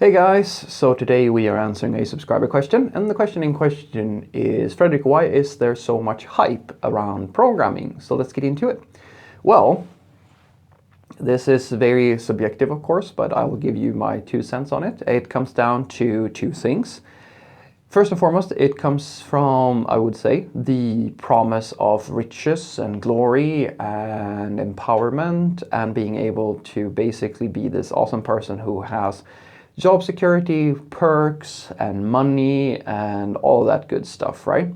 Hey guys, so today we are answering a subscriber question, and the question in question is, Fredrik, why is there so much hype around programming? So let's get into it. Well, this is very subjective, of course, but I will give you my 2 cents on it. It comes down to two things. First and foremost, it comes from, I would say, the promise of riches and glory and empowerment and being able to basically be this awesome person who has job security, perks, and money, and all that good stuff, right?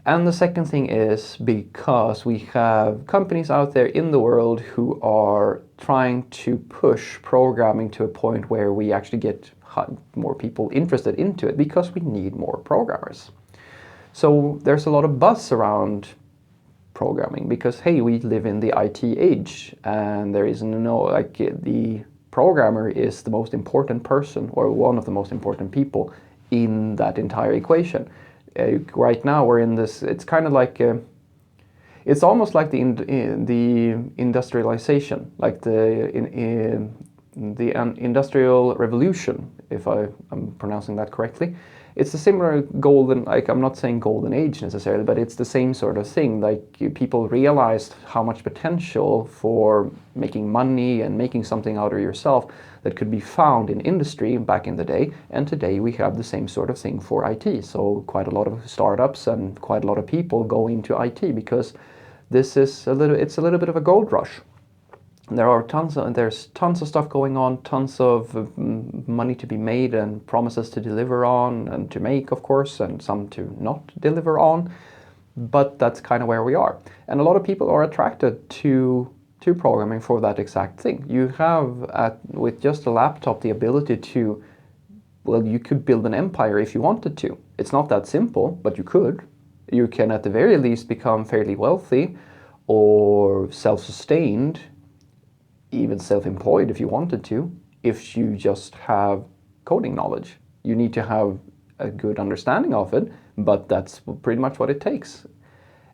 And the second thing is because we have companies out there in the world who are trying to push programming to a point where we actually get more people interested into it because we need more programmers. So there's a lot of buzz around programming because, hey, we live in the IT age and there is the programmer is the most important person or one of the most important people in that entire equation. Right now we're in this, it's kind of like, it's almost like the industrialization, like the industrial revolution, if I'm pronouncing that correctly. It's a similar golden, like I'm not saying golden age necessarily, but it's the same sort of thing. Like people realized how much potential for making money and making something out of yourself that could be found in industry back in the day. And today we have the same sort of thing for IT. So quite a lot of startups and quite a lot of people go into IT because this is it's a little bit of a gold rush. There's tons of stuff going on, tons of money to be made and promises to deliver on and to make, of course, and some to not deliver on. But that's kind of where we are. And a lot of people are attracted to programming for that exact thing. You have, with just a laptop, the ability to, well, you could build an empire if you wanted to. It's not that simple, but you could. You can at the very least become fairly wealthy or self-sustained, even self-employed if you wanted to, if you just have coding knowledge. You need to have a good understanding of it, but that's pretty much what it takes.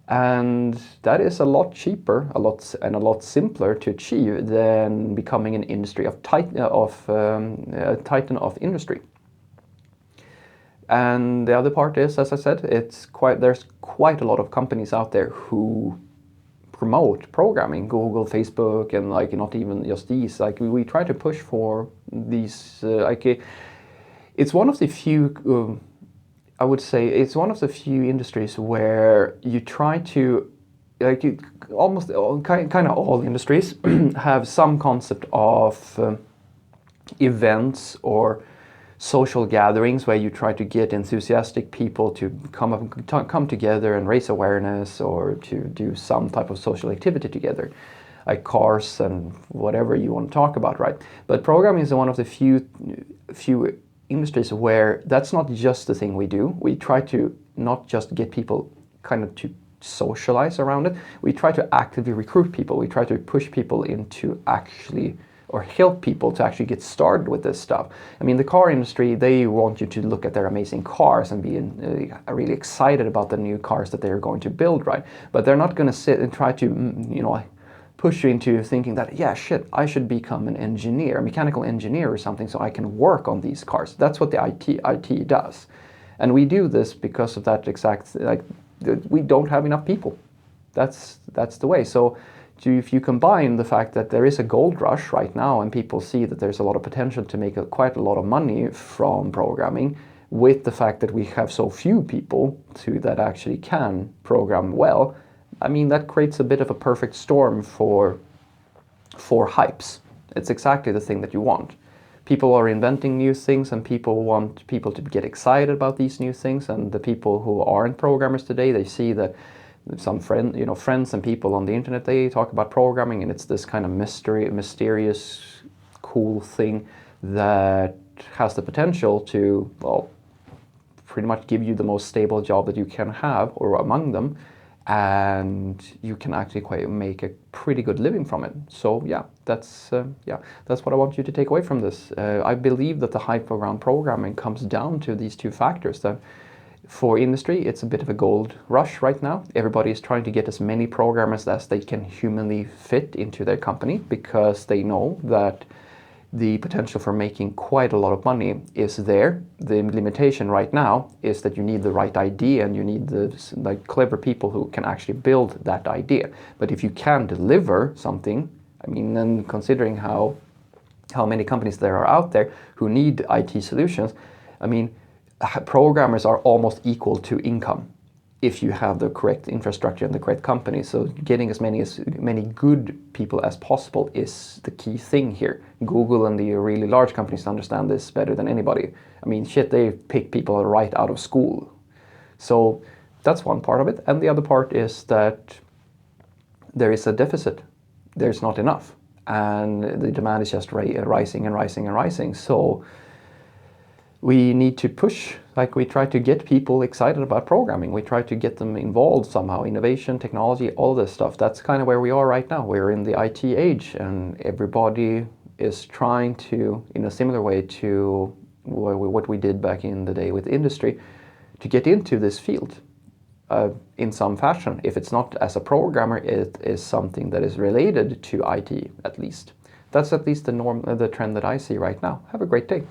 And that is a lot cheaper, a lot simpler to achieve than becoming an industry of titan of industry. And the other part is, as I said, there's quite a lot of companies out there who promote programming, Google, Facebook, and like not even just these. Like we try to push for these. It's one of the few. I would say it's one of the few industries where you try to, almost kind of all industries have some concept of events or social gatherings where you try to get enthusiastic people to come together and raise awareness or to do some type of social activity together, like cars and whatever you want to talk about, right? But programming is one of the few industries where that's not just the thing we do. We try to not just get people kind of to socialize around it. We try to actively recruit people. We try to push people into actually or help people to actually get started with this stuff. I mean, the car industry, they want you to look at their amazing cars and be really excited about the new cars that they're going to build, right? But they're not going to sit and try to, push you into thinking that, yeah, shit, I should become an engineer, a mechanical engineer or something so I can work on these cars. That's what the IT does. And we do this because of that exact, we don't have enough people. That's the way. So if you combine the fact that there is a gold rush right now and people see that there's a lot of potential to make quite a lot of money from programming, with the fact that we have so few people that actually can program well, I mean, that creates a bit of a perfect storm for hypes. It's exactly the thing that you want. People are inventing new things and people want people to get excited about these new things, and the people who aren't programmers today, they see that some friends and people on the internet, they talk about programming and it's this kind of mysterious, cool thing that has the potential to, well, pretty much give you the most stable job that you can have or among them, and you can actually make a pretty good living from it. So yeah, that's what I want you to take away from this. I believe that the hype around programming comes down to these two factors. That for industry, it's a bit of a gold rush right now. Everybody is trying to get as many programmers as they can humanly fit into their company because they know that the potential for making quite a lot of money is there. The limitation right now is that you need the right idea and you need the like clever people who can actually build that idea. But if you can deliver something, I mean, and considering how many companies there are out there who need IT solutions, I mean, programmers are almost equal to income if you have the correct infrastructure and the correct company. So getting as many good people as possible is the key thing here. Google and the really large companies understand this better than anybody. I mean, shit, they pick people right out of school. So that's one part of it. And the other part is that there is a deficit. There's not enough. And the demand is just rising and rising and rising. So we need to push, like we try to get people excited about programming. We try to get them involved somehow, innovation, technology, all this stuff. That's kind of where we are right now. We're in the IT age and everybody is trying to, in a similar way to what we did back in the day with industry, to get into this field in some fashion. If it's not as a programmer, it is something that is related to IT at least. That's at least the trend that I see right now. Have a great day.